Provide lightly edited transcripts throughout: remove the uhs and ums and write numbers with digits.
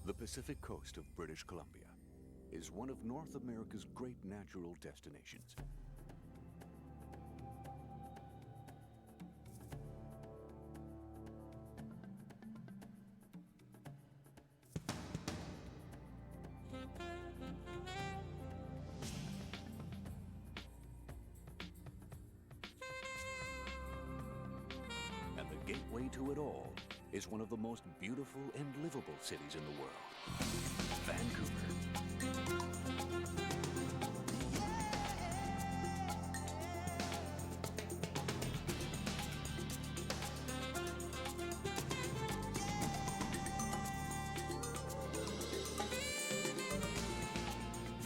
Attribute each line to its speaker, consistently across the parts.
Speaker 1: The Pacific coast of British Columbia is one of North America's great natural destinations. And the gateway to it all is one of the most beautiful and livable cities in the world, Vancouver.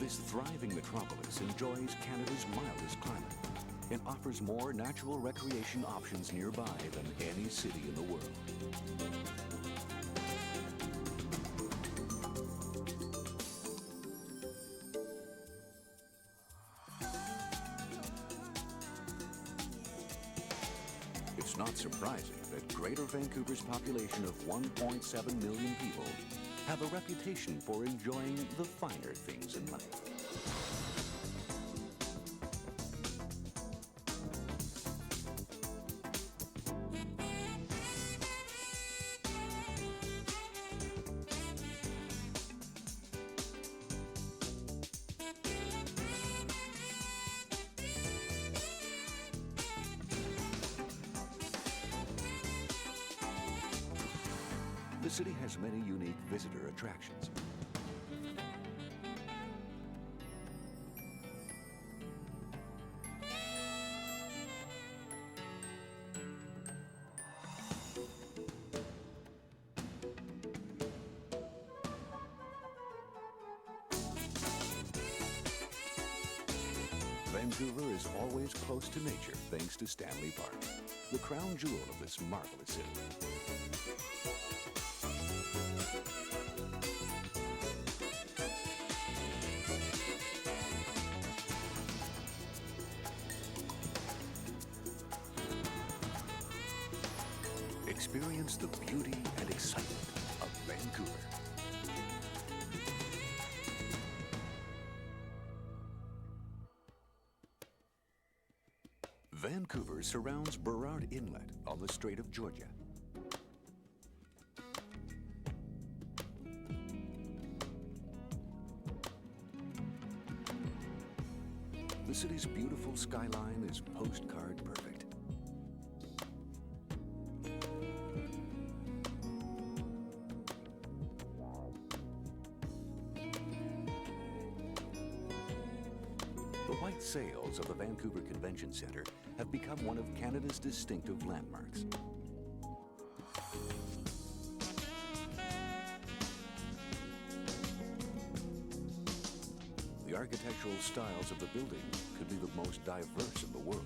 Speaker 1: This thriving metropolis enjoys Canada's mildest climate and offers more natural recreation options nearby than any city in the world. It's not surprising that Greater Vancouver's population of 1.7 million people have a reputation for enjoying the finer things in life. The city has many unique visitor attractions. Vancouver is always close to nature thanks to Stanley Park, the crown jewel of this marvelous city. Experience the beauty and excitement of Vancouver. Vancouver surrounds Burrard Inlet on the Strait of Georgia. The city's beautiful skyline is postcard perfect. The white sails of the Vancouver Convention Centre have become one of Canada's distinctive landmarks. The architectural styles of the building could be the most diverse in the world.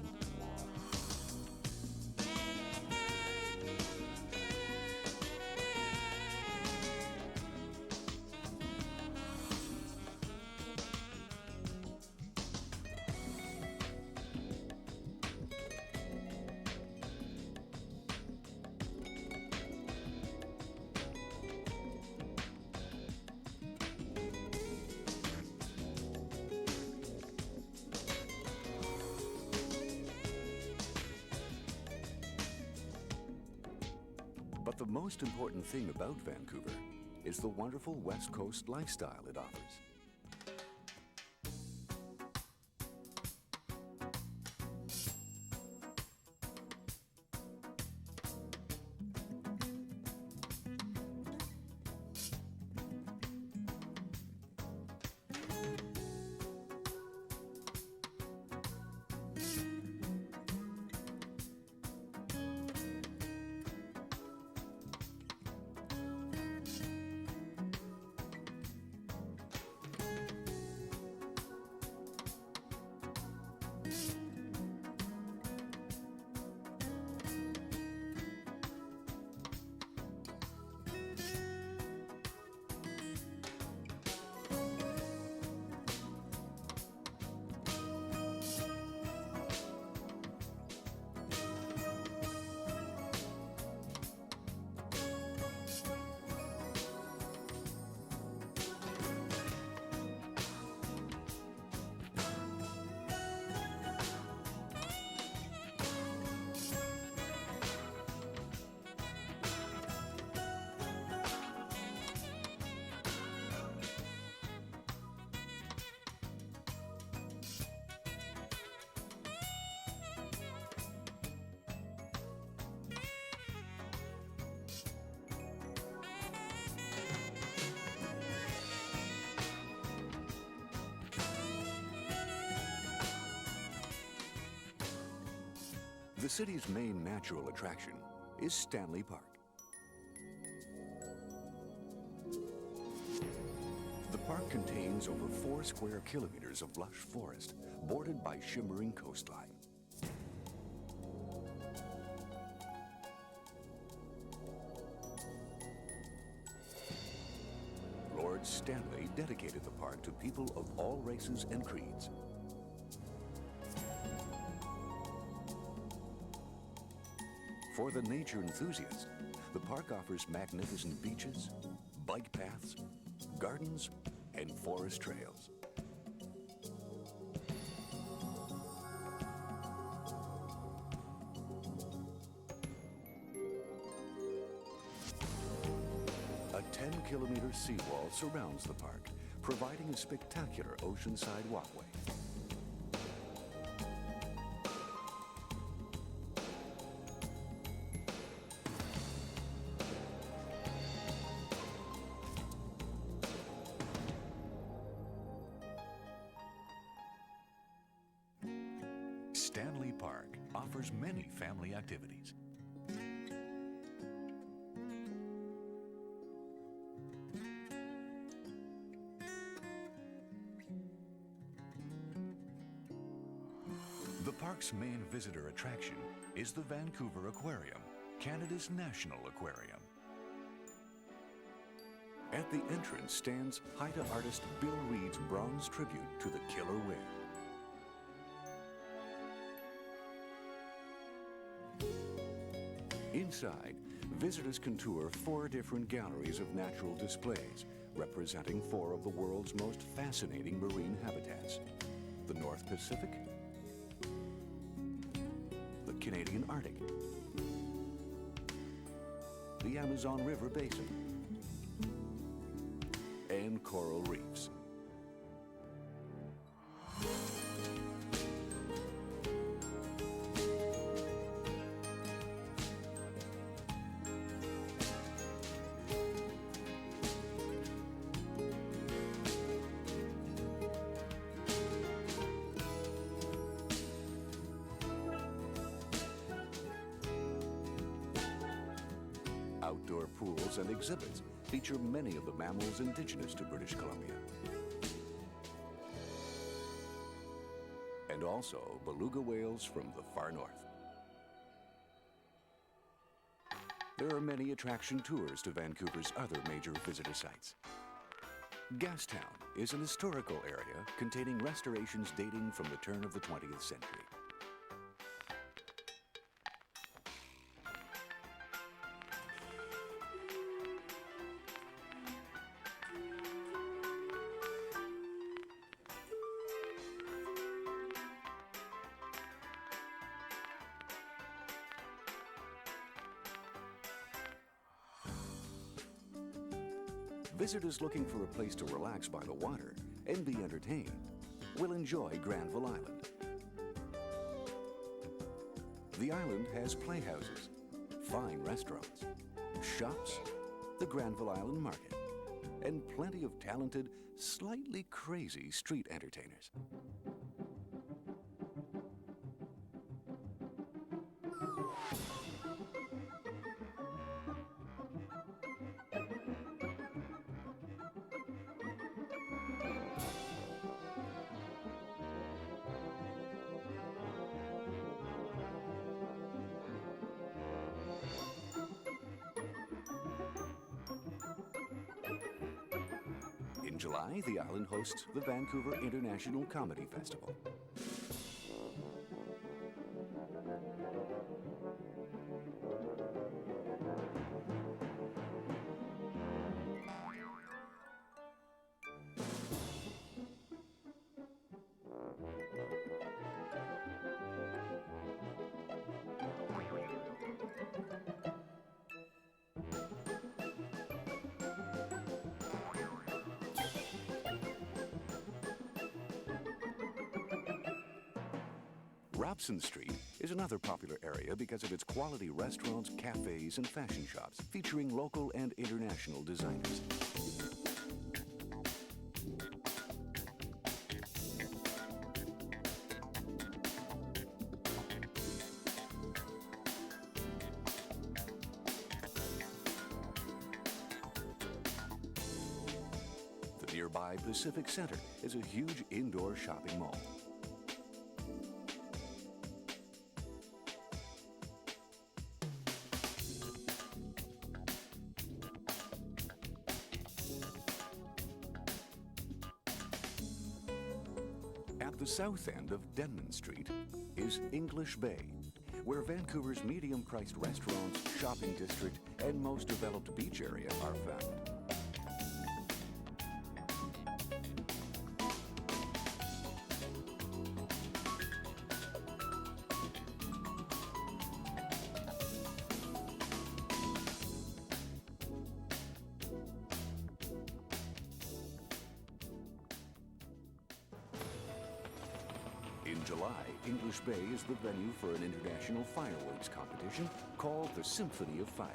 Speaker 1: But the most important thing about Vancouver is the wonderful West Coast lifestyle it offers. The city's main natural attraction is Stanley Park. The park contains over 4 square kilometers of lush forest, bordered by shimmering coastline. Lord Stanley dedicated the park to people of all races and creeds. For the nature enthusiast, the park offers magnificent beaches, bike paths, gardens, and forest trails. A 10-kilometer seawall surrounds the park, providing a spectacular oceanside walkway. Stanley Park offers many family activities. The park's main visitor attraction is the Vancouver Aquarium, Canada's national aquarium. At the entrance stands Haida artist Bill Reed's bronze tribute to the killer whale. Inside, visitors can tour 4 different galleries of natural displays, representing 4 of the world's most fascinating marine habitats: the North Pacific, the Canadian Arctic, the Amazon River Basin, and coral reefs. Outdoor pools and exhibits feature many of the mammals indigenous to British Columbia. And also beluga whales from the far north. There are many attraction tours to Vancouver's other major visitor sites. Gastown is an historical area containing restorations dating from the turn of the 20th century. Visitors looking for a place to relax by the water and be entertained will enjoy Granville Island. The island has playhouses, fine restaurants, shops, the Granville Island Market, and plenty of talented, slightly crazy street entertainers. In July, the island hosts the Vancouver International Comedy Festival. Robson Street is another popular area because of its quality restaurants, cafes, and fashion shops featuring local and international designers. Nearby Pacific Center is a huge indoor shopping mall. At the south end of Denman Street is English Bay, where Vancouver's medium-priced restaurants, shopping district, and most developed beach area are found. In July, English Bay is the venue for an international fireworks competition called the Symphony of Fire.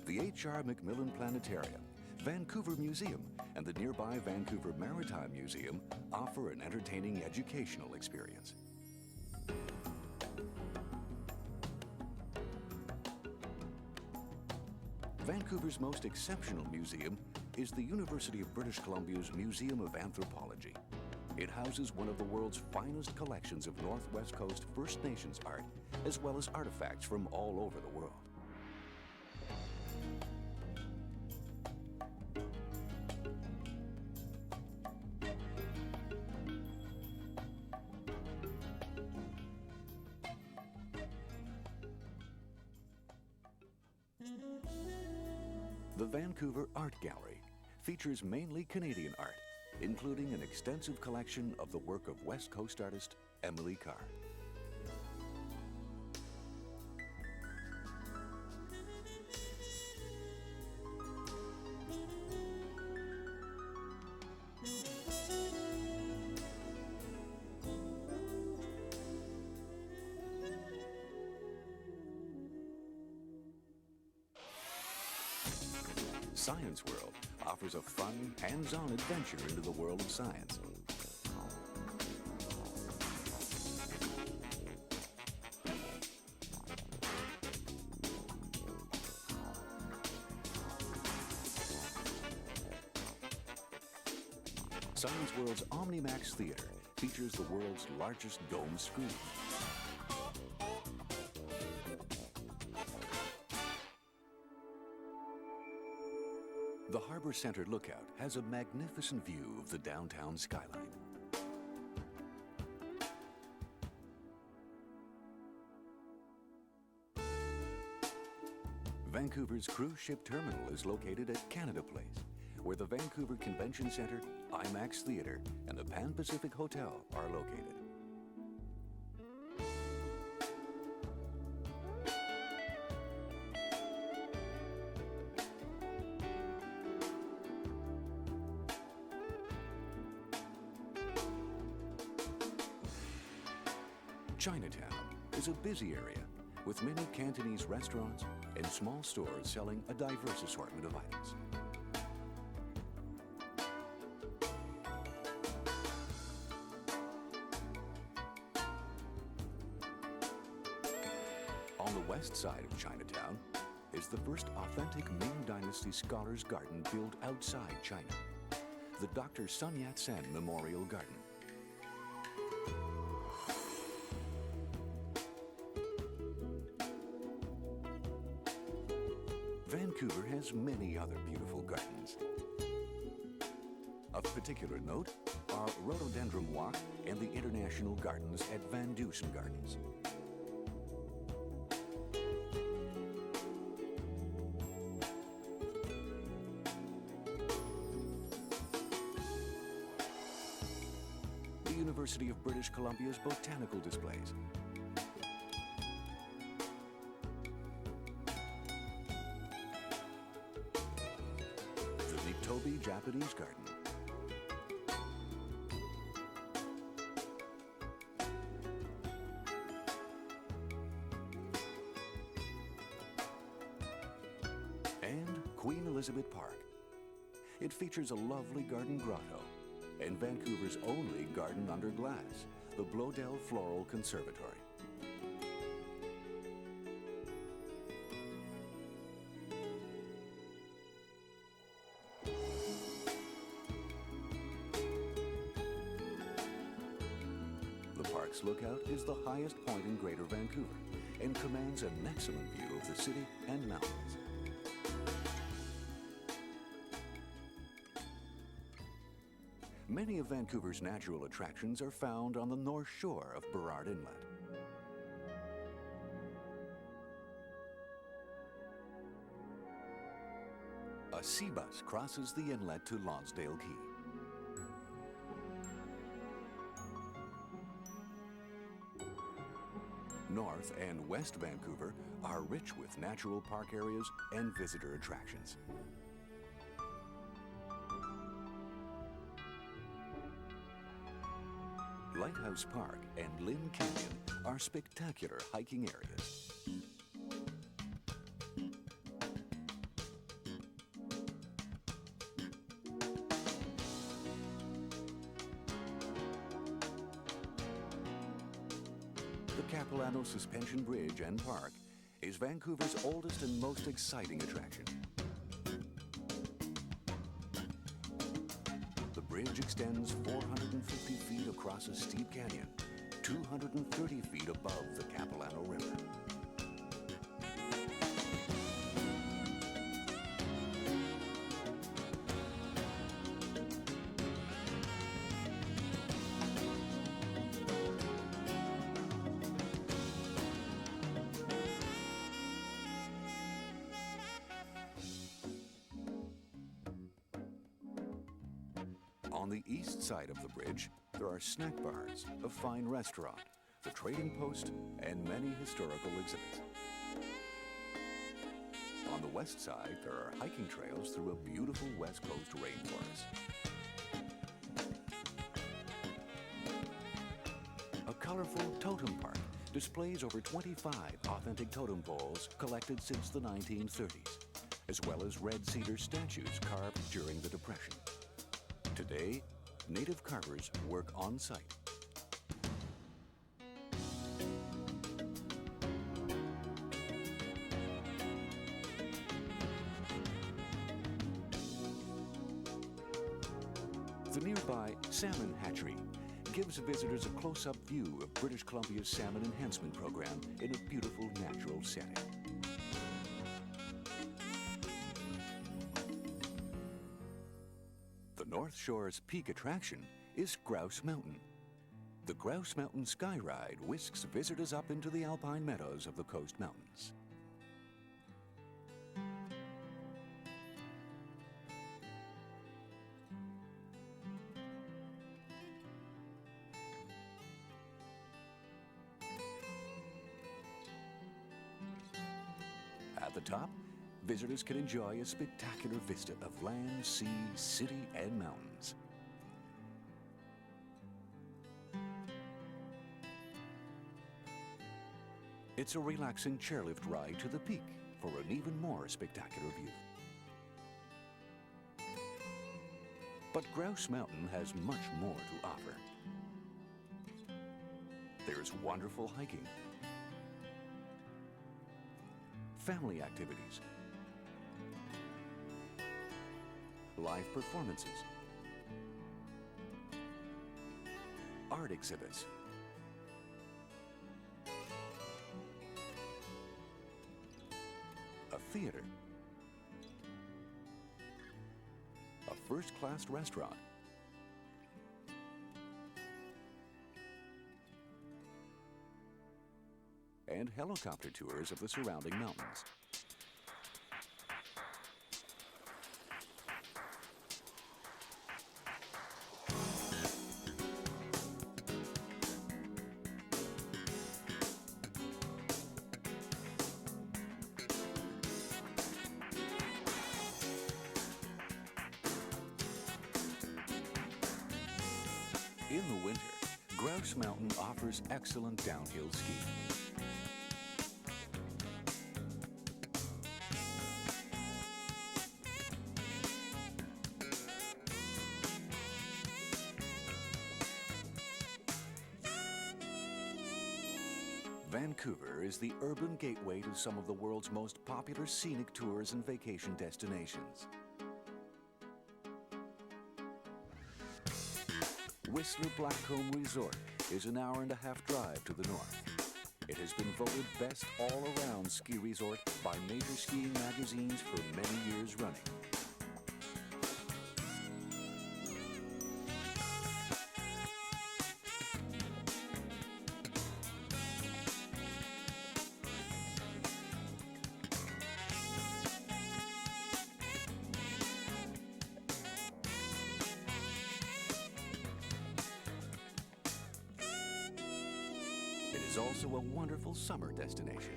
Speaker 1: The H.R. Macmillan Planetarium, Vancouver Museum, and the nearby Vancouver Maritime Museum offer an entertaining educational experience. Vancouver's most exceptional museum is the University of British Columbia's Museum of Anthropology. It houses one of the world's finest collections of Northwest Coast First Nations art, as well as artifacts from all over the world. The Vancouver Art Gallery features mainly Canadian art, including an extensive collection of the work of West Coast artist Emily Carr. Science World offers a fun, hands-on adventure into the world of science. Science World's OmniMax Theater features the world's largest dome screen. The Harbor Center Lookout has a magnificent view of the downtown skyline. Vancouver's cruise ship terminal is located at Canada Place, where the Vancouver Convention Center, IMAX Theater, and the Pan Pacific Hotel are located. Chinatown is a busy area with many Cantonese restaurants and small stores selling a diverse assortment of items. On the west side of Chinatown is the first authentic Ming Dynasty Scholars Garden built outside China, the Dr. Sun Yat-sen Memorial Garden. Vancouver has many other beautiful gardens. Of particular note are Rhododendron Walk and the International Gardens at Van Dusen Gardens. The University of British Columbia's botanical displays. Toby Japanese Garden. Elizabeth Park. It features a lovely garden grotto and Vancouver's only garden under glass, the Bloedel Floral Conservatory. The park's lookout is the highest point in Greater Vancouver and commands an excellent view of the city and mountains. Many of Vancouver's natural attractions are found on the north shore of Burrard Inlet. A sea bus crosses the inlet to Lonsdale Quay. North and West Vancouver are rich with natural park areas and visitor attractions. Lighthouse Park and Lynn Canyon are spectacular hiking areas. The Capilano Suspension Bridge and Park is Vancouver's oldest and most exciting attraction. The bridge extends 450 feet across a steep canyon, 230 feet above the Capilano River. On the east side of the bridge, there are snack bars, a fine restaurant, the trading post, and many historical exhibits. On the west side, there are hiking trails through a beautiful West Coast rainforest. A colorful totem park displays over 25 authentic totem poles collected since the 1930s, as well as red cedar statues carved during the Depression. Today, native carvers work on site. The nearby Salmon Hatchery gives visitors a close-up view of British Columbia's Salmon Enhancement Program in a beautiful natural setting. North Shore's peak attraction is Grouse Mountain. The Grouse Mountain Sky Ride whisks visitors up into the alpine meadows of the Coast Mountains. At the top, visitors can enjoy a spectacular vista of land, sea, city, and mountains. It's a relaxing chairlift ride to the peak for an even more spectacular view. But Grouse Mountain has much more to offer. There's wonderful hiking, family activities, live performances, art exhibits, a theater, a first-class restaurant, and helicopter tours of the surrounding mountains. In the winter, Grouse Mountain offers excellent downhill skiing. Vancouver is the urban gateway to some of the world's most popular scenic tours and vacation destinations. Whistler Blackcomb Resort is an hour-and-a-half drive to the north. It has been voted best all-around ski resort by major skiing magazines for many years running. It is also a wonderful summer destination.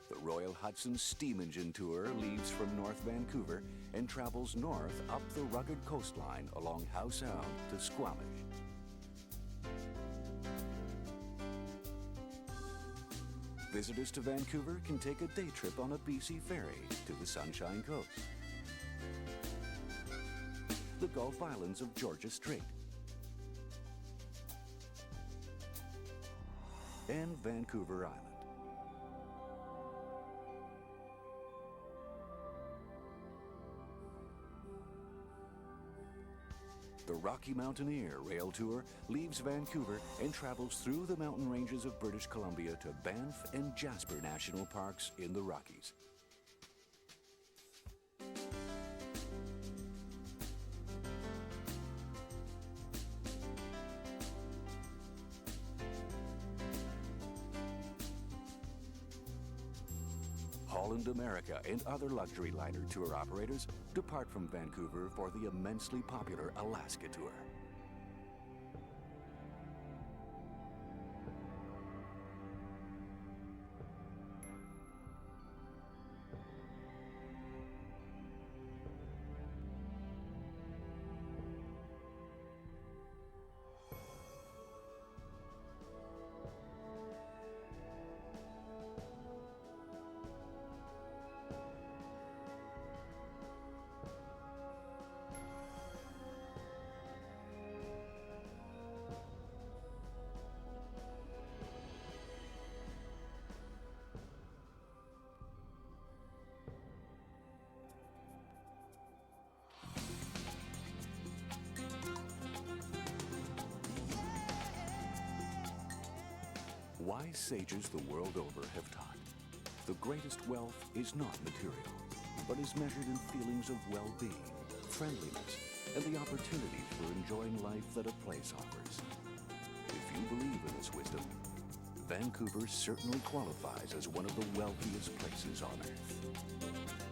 Speaker 1: The Royal Hudson Steam Engine Tour leaves from North Vancouver and travels north up the rugged coastline along Howe Sound to Squamish. Visitors to Vancouver can take a day trip on a BC ferry to the Sunshine Coast, the Gulf Islands of Georgia Strait, and Vancouver Island. The Rocky Mountaineer Rail Tour leaves Vancouver and travels through the mountain ranges of British Columbia to Banff and Jasper National Parks in the Rockies. Holland America and other luxury liner tour operators depart from Vancouver for the immensely popular Alaska Tour. Wise sages the world over have taught, the greatest wealth is not material, but is measured in feelings of well-being, friendliness, and the opportunities for enjoying life that a place offers. If you believe in this wisdom, Vancouver certainly qualifies as one of the wealthiest places on Earth.